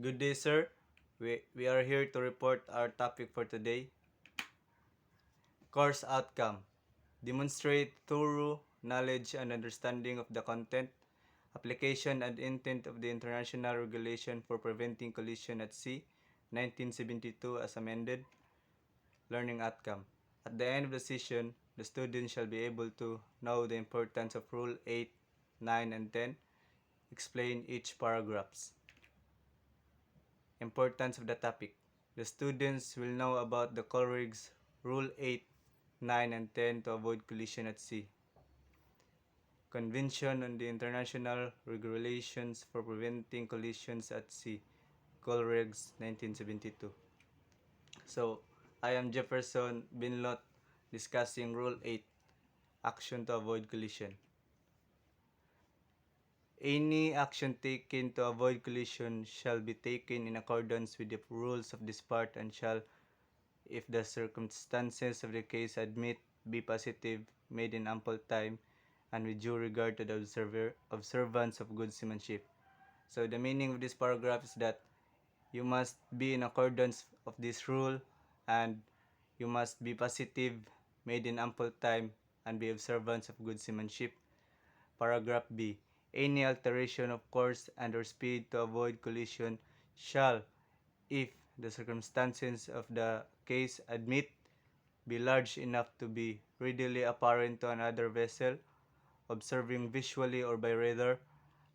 Good day, sir. We are here to report our topic for today. Course outcome. Demonstrate thorough knowledge and understanding of the content, application and intent of the International Regulation for Preventing Collision at Sea, 1972 as amended. Learning outcome. At the end of the session, the student shall be able to know the importance of Rule 8, 9, and 10. Explain each paragraphs. Importance of the topic. The students will know about the Coleridge's Rule 8, 9, and 10 to avoid collision at sea. Convention on the International Regulations for Preventing Collisions at Sea, Coleridge's 1972. So, I am Jefferson Binlot discussing Rule 8, Action to Avoid Collision. Any action taken to avoid collision shall be taken in accordance with the rules of this part and shall, if the circumstances of the case admit, be positive, made in ample time, and with due regard to the observance of good seamanship. So the meaning of this paragraph is that you must be in accordance of this rule, and you must be positive, made in ample time, and be observance of good seamanship. Paragraph B. Any alteration of course and or speed to avoid collision shall, if the circumstances of the case admit, be large enough to be readily apparent to another vessel, observing visually or by radar.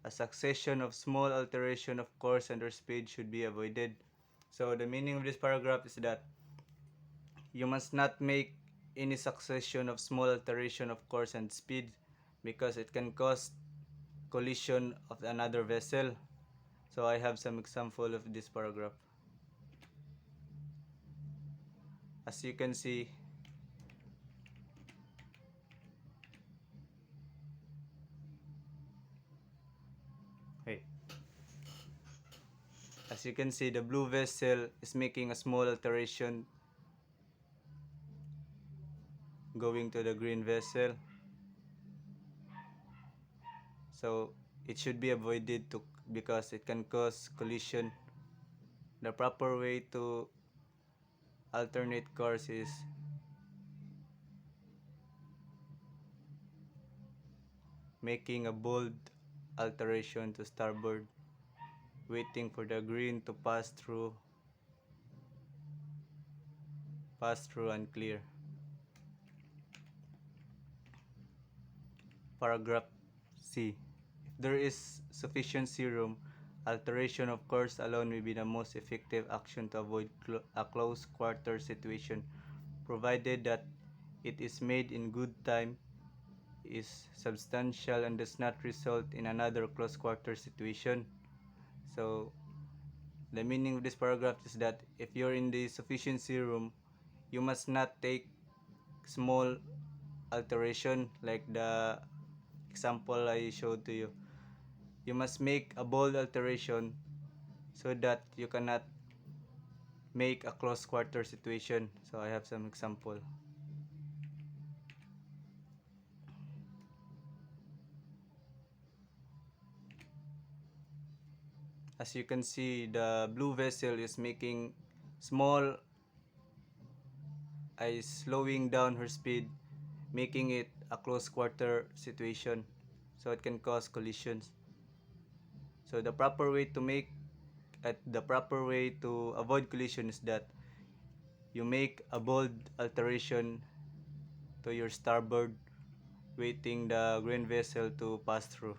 A succession of small alteration of course and or speed should be avoided. So the meaning of this paragraph is that you must not make any succession of small alteration of course and speed because it can cause collision of another vessel. So I have some example of this paragraph. As you can see, wait. As you can see, the blue vessel is making a small alteration going to the green vessel. So it should be avoided because it can cause collision. The proper way to alternate course is making a bold alteration to starboard, waiting for the green to pass through and clear. Paragraph C. If there is sufficient sea room, alteration of course alone will be the most effective action to avoid a close quarter situation, provided that it is made in good time, is substantial, and does not result in another close quarter situation. So the meaning of this paragraph is that if you're in the sufficiency room, you must not take small alteration like the example I showed to you. You must make a bold alteration so that you cannot make a close quarter situation. So I have some example. As you can see, the blue vessel is making small, is slowing down her speed, making it a close quarter situation, so it can cause collisions. So the proper way to avoid collision is that you make a bold alteration to your starboard, waiting the green vessel to pass through.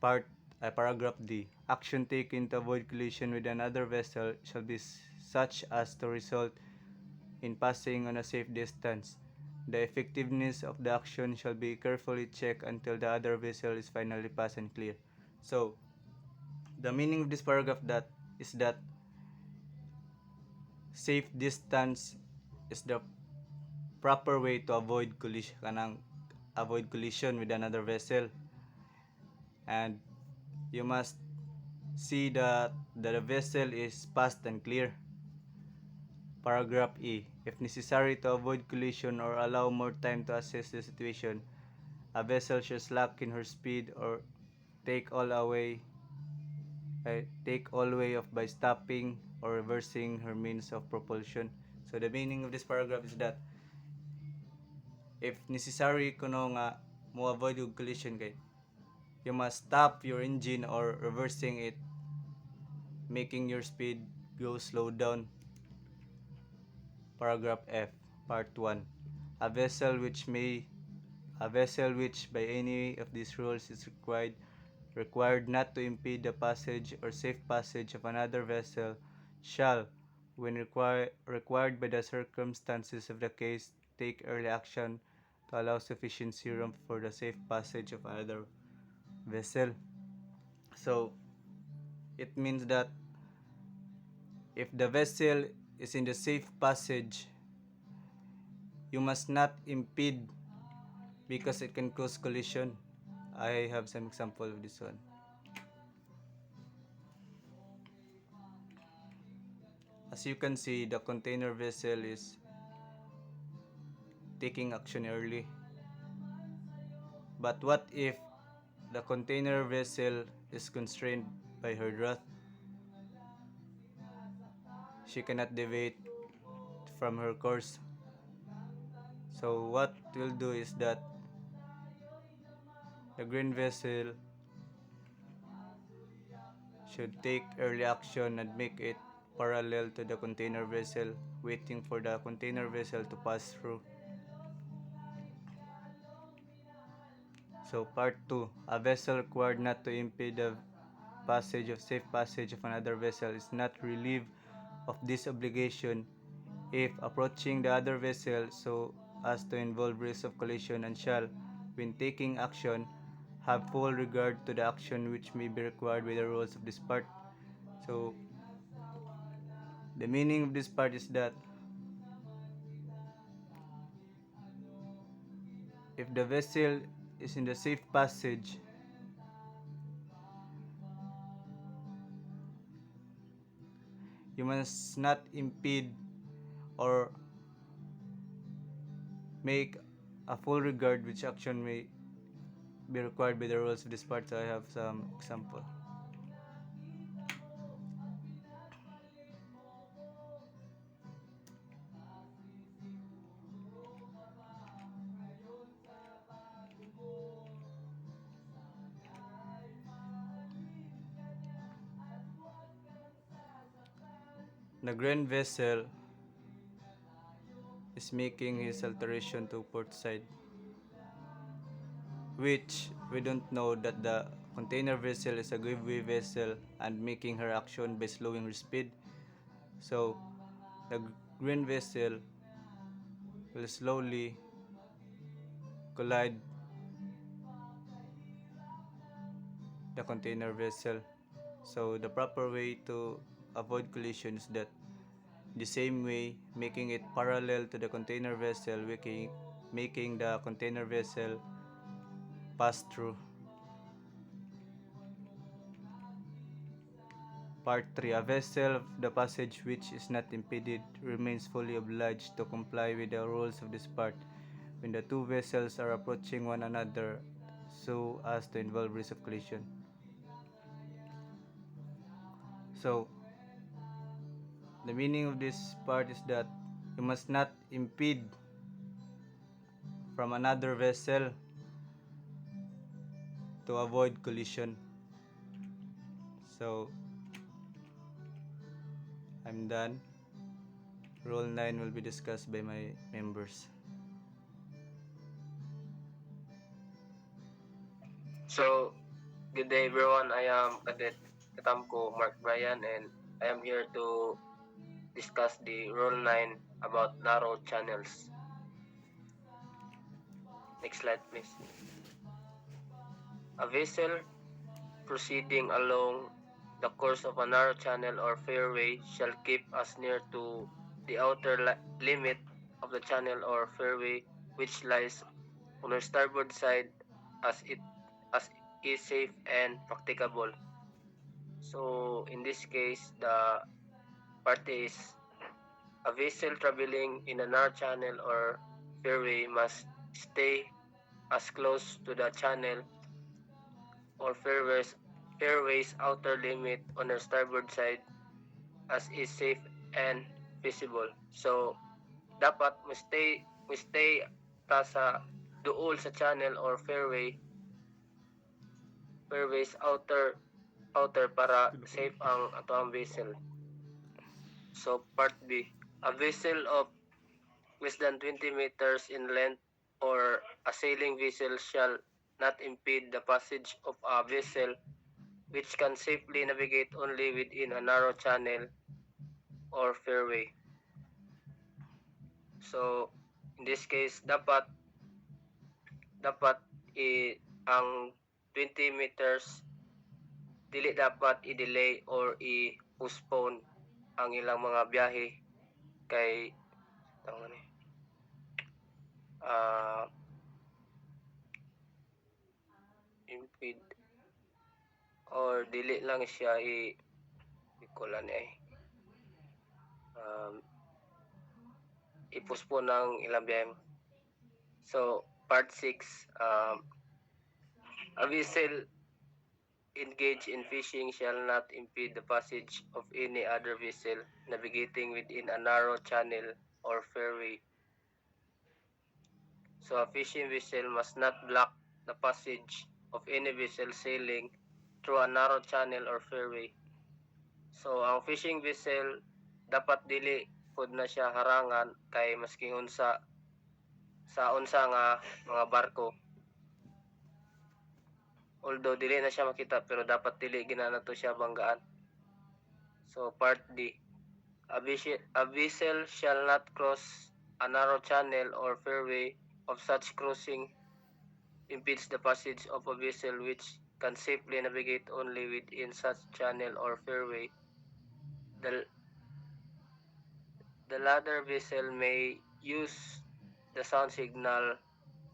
Paragraph D. Action taken to avoid collision with another vessel shall be such as to result in passing on a safe distance. The effectiveness of the action shall be carefully checked until the other vessel is finally passed and clear. So, the meaning of this paragraph is that safe distance is the proper way to avoid collision with another vessel, and you must see that the vessel is passed and clear. Paragraph E. If necessary to avoid collision or allow more time to assess the situation, a vessel should slacken her speed or take all away take all way off by stopping or reversing her means of propulsion. So the meaning of this paragraph is that if necessary kuno nga mo avoid yung collision kay you must stop your engine or reversing it, making your speed go slow down. Paragraph F, Part 1. A vessel which by any of these rules is required not to impede the passage or safe passage of another vessel shall, when required by the circumstances of the case, take early action to allow sufficient room for the safe passage of another vessel. So it means that if the vessel is in the safe passage, you must not impede because it can cause collision. I have some example of this one. As you can see, the container vessel is taking action early. But what if the container vessel is constrained by her draft? She cannot deviate from her course. So what we'll do is that the green vessel should take early action and make it parallel to the container vessel, waiting for the container vessel to pass through. So part 2, a vessel required not to impede the safe passage of another vessel is not relieved of this obligation if approaching the other vessel so as to involve risk of collision, and shall, when taking action, have full regard to the action which may be required by the rules of this part. So the meaning of this part is that if the vessel is in the safe passage, you must not impede or make a full regard which action may be required by the rules of this part. So I have some example. The grand vessel is making his alteration to port side, which we don't know that the container vessel is a giveaway vessel and making her action by slowing her speed. So the green vessel will slowly collide the container vessel. So the proper way to avoid collision is that the same way, making it parallel to the container vessel, making the container vessel pass through. Part 3. A vessel of the passage which is not impeded remains fully obliged to comply with the rules of this part when the two vessels are approaching one another so as to involve risk of collision. So, the meaning of this part is that you must not impede from another vessel to avoid collision. So, I'm done. Rule 9 will be discussed by my members. So, good day everyone. I am Cadet Katamko Mark Bryan, and I am here to discuss the Rule 9 about narrow channels. Next slide please. A vessel proceeding along the course of a narrow channel or fairway shall keep as near to the outer limit of the channel or fairway which lies on her starboard side as is safe and practicable. So in this case, the party is a vessel traveling in a narrow channel or fairway must stay as close to the channel or fairway's outer limit on her starboard side as is safe and visible. So, dapat mo stay ta sa duol sa channel or fairway's outer para safe ang ato ang vessel. So, part B. A vessel of less than 20 meters in length or a sailing vessel shall not impede the passage of a vessel which can safely navigate only within a narrow channel or fairway. So, in this case, dapat ang 20 meters dili dapat i-delay or i-postpone ang ilang mga biyahe kay tawag ni uh, impede or dili lang siya ikulan ay um, i-postpone ng ilang biyahe. So, part 6, a vessel engaged in fishing shall not impede the passage of any other vessel navigating within a narrow channel or fairway. So a fishing vessel must not block the passage of any vessel sailing through a narrow channel or fairway. So ang fishing vessel dapat dili pud na siya harangan kay maski unsa sa unsa nga mga barko. Although dili na siya makita pero dapat dili ginana to siya banggaan. So part D. A vessel shall not cross a narrow channel or fairway of such crossing impedes the passage of a vessel which can safely navigate only within such channel or fairway. The, the latter vessel may use the sound signal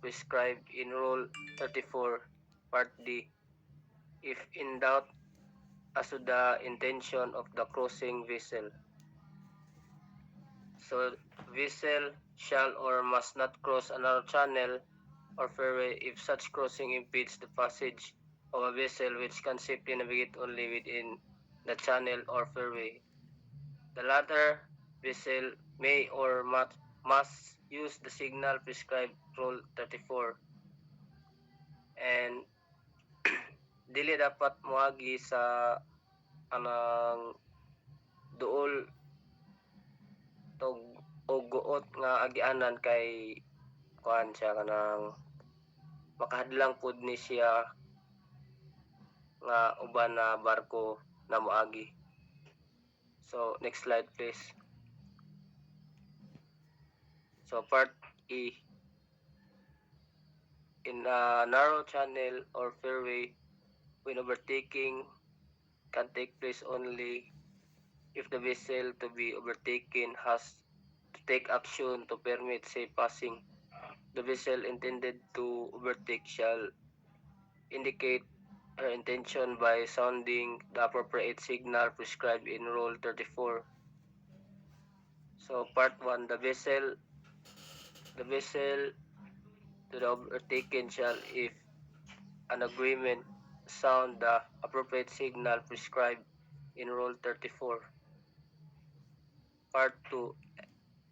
prescribed in Rule 34, Part D, if in doubt as to the intention of the crossing vessel. So, vessel shall or must not cross another channel or fairway if such crossing impedes the passage of a vessel which can safely navigate only within the channel or fairway. The latter vessel may or must use the signal prescribed Rule 34 and dili dapat moagi sa anang duol tog o guot nga agianan kay kuan siya kanang makahadlang pud ni siya nga uban na barko na moagi. So next slide please. So part E. In a narrow channel or fairway, when overtaking can take place only if the vessel to be overtaken has to take action to permit safe passing. The vessel intended to overtake shall indicate her intention by sounding the appropriate signal prescribed in Rule 34. So part 1, the vessel to the overtaken shall, if an agreement, sound the appropriate signal prescribed in Rule 34. Part 2,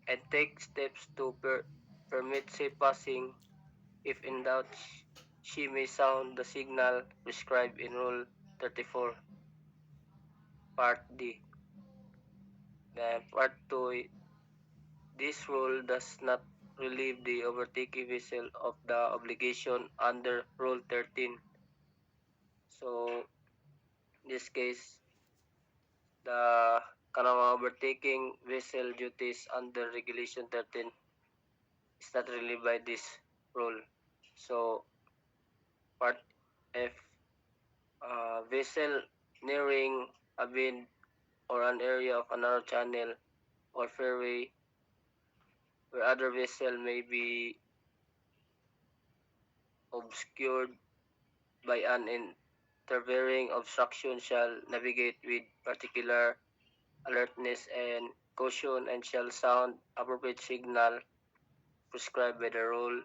and take steps to permit safe passing. If in doubt, she may sound the signal prescribed in Rule 34. Part D. Then Part 2, this rule does not relieve the overtaking vessel of the obligation under Rule 13. So, in this case, the kanang overtaking vessel duties under Regulation 13 is not relieved by this rule. So, Part F, vessel nearing a bend or an area of another channel or fairway where other vessel may be obscured by an intervening obstruction shall navigate with particular alertness and caution and shall sound appropriate signal prescribed by the Rule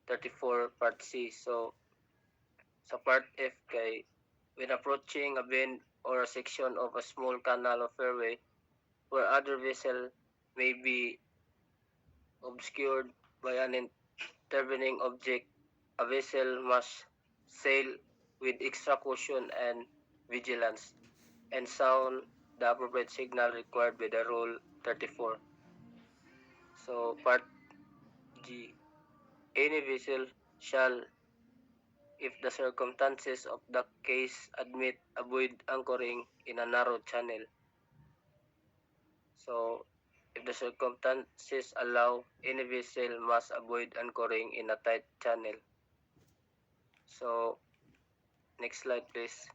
34 Part C. So, sa Part F kay when approaching a bend or a section of a small canal or fairway where other vessel may be obscured by an intervening object, a vessel must sail with extra caution and vigilance and sound the appropriate signal required by the Rule 34. So, Part G. Any vessel shall, if the circumstances of the case admit, avoid anchoring in a narrow channel. So, if the circumstances allow, any vessel must avoid anchoring in a tight channel. So, next slide, please.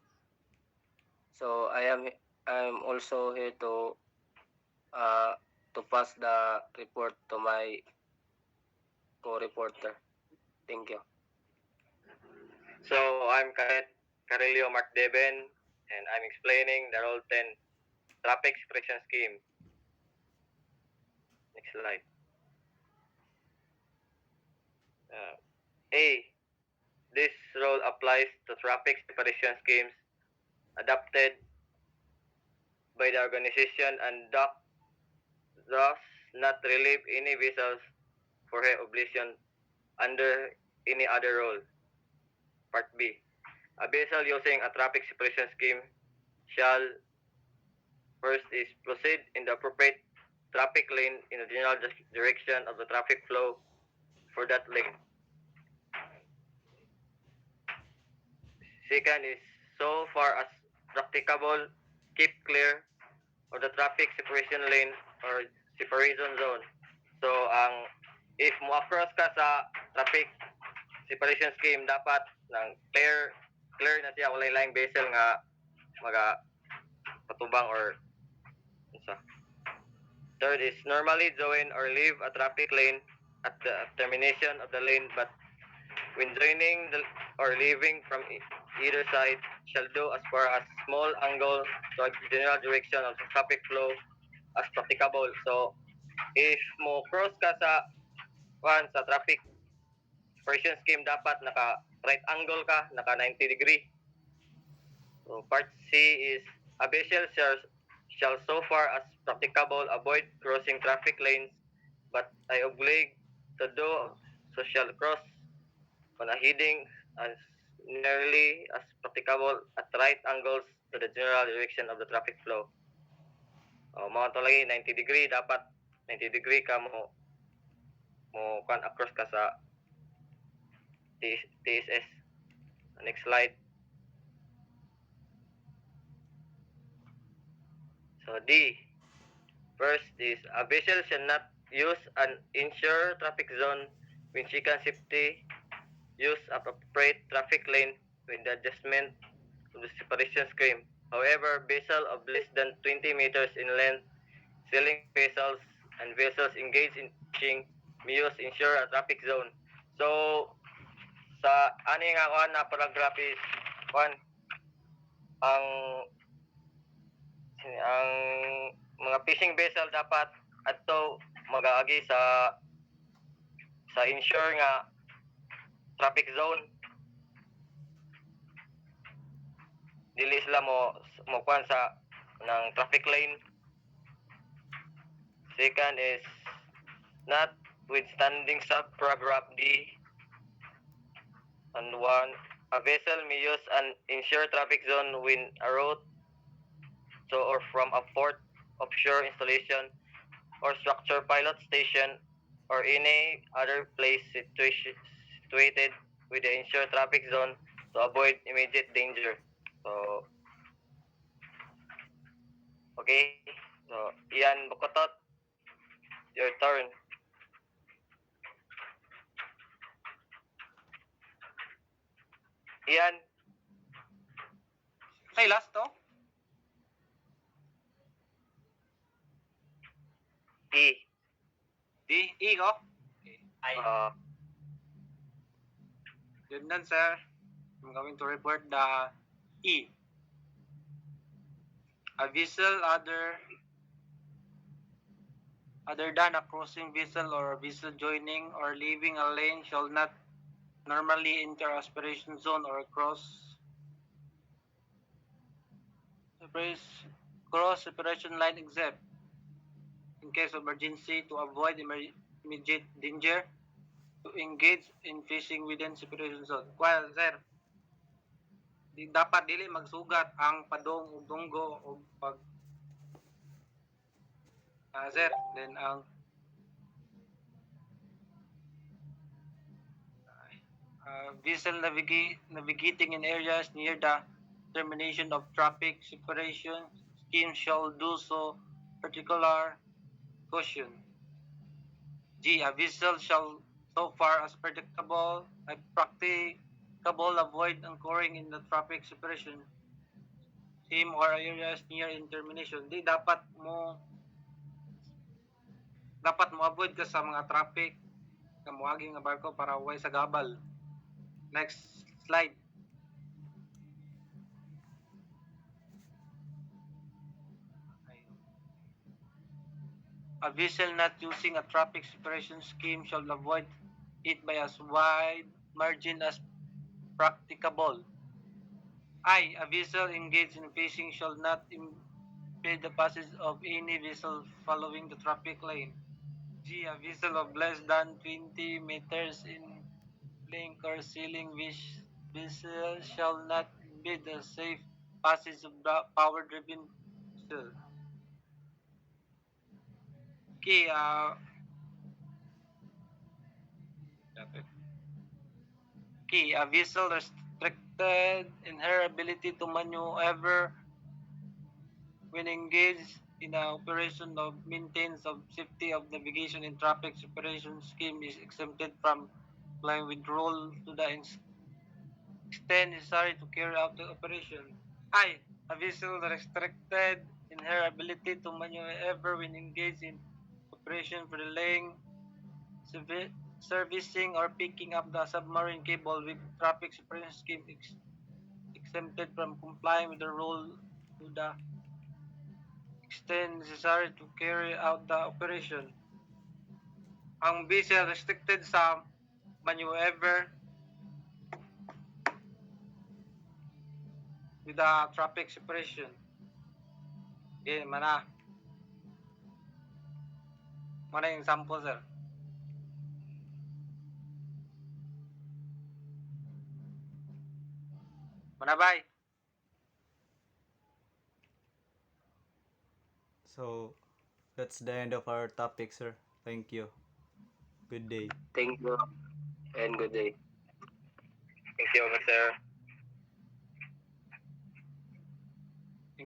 So, I'm also here uh, to pass the report to my co-reporter. Thank you. So I'm Cadet Carillo Mark Deben, and I'm explaining the Rule 10 Traffic Suppression Scheme. Next slide. A. This rule applies to traffic separation schemes adopted by the organization and does not relieve any vessels for her obligation under any other rule. Part B. A vessel using a traffic separation scheme shall first is proceed in the appropriate traffic lane in the general direction of the traffic flow for that lane. Second is so far as practicable, keep clear of the traffic separation lane or separation zone. So if mo across ka sa traffic separation scheme, dapat nang clear na siya, walay laing vessel nga maga patubang or unsa. Third is normally join or leave a traffic lane at the termination of the lane, but when joining or leaving from either side shall do as far as small angle to a general direction of the traffic flow as practicable. So if mo cross ka sa traffic separation scheme, dapat naka right angle ka, naka 90 degree. So part C is a vessel shall so far as practicable avoid crossing traffic lanes, but I oblige to do so shall cross on a heading as nearly as practicable at right angles to the general direction of the traffic flow. Mga to lagi 90 degree, dapat 90 degree ka mo kan across ka sa TSS. Next slide. So D. First is a vessel shall not use an insure traffic zone when she can safety use appropriate traffic lane with the adjustment of the separation scheme. However, vessels of less than 20 meters in length, sailing vessels, and vessels engaged in fishing may use insure a traffic zone. So, sa ani nga kuan na paragraph is kuan ang mga fishing vessel dapat adto mag-agi sa insure nga traffic zone. Dili sila mo kuan sa ng traffic lane. Second is notwithstanding subparagraph D and 1, a vessel may use an insured traffic zone when a route to or from a port, offshore installation, or structure pilot station, or any other place situated with the insured traffic zone to avoid immediate danger. So, okay. So, Ian Bukotot, your turn. Ian. Okay, last to. E. E ko? Okay. Yun done, sir. I'm going to report the E. A vessel other than a crossing vessel or a vessel joining or leaving a lane shall not normally enter aspiration zone or cross cross separation line except in case of emergency to avoid immediate danger to engage in fishing within separation zone. Well, sir, dapat dili magsugat ang padong ug dunggo ug pag sir, then ang vessel navigating in areas near the termination of traffic separation scheme shall do so particular caution. G. A vessel shall, so far as practicable, avoid anchoring in the traffic separation scheme or areas near in termination. Di dapat mo avoid ka sa mga traffic na muaging nga barko para way sa gabal. Next slide. A vessel not using a traffic separation scheme shall avoid it by as wide margin as practicable. I. A vessel engaged in fishing shall not impede the passage of any vessel following the traffic lane. G. A vessel of less than 20 meters in length or sailing vessel shall not impede the safe passage of power-driven vessel. K. Key, a vessel restricted in her ability to maneuver when engaged in an operation of maintenance of safety of navigation in traffic separation scheme is exempted from complying with rule to the extent necessary to carry out the operation. I. A vessel restricted in her ability to maneuver when engaged in operation for delaying, servicing, or picking up the submarine cable with traffic separation scheme exempted from complying with the rule to the extent necessary to carry out the operation. Ang vessel restricted sa maneuver with the traffic separation. Mana yung example, sir? Manabay. So that's the end of our topic, sir. Thank you. Good day. Thank you and good day. Thank you, sir.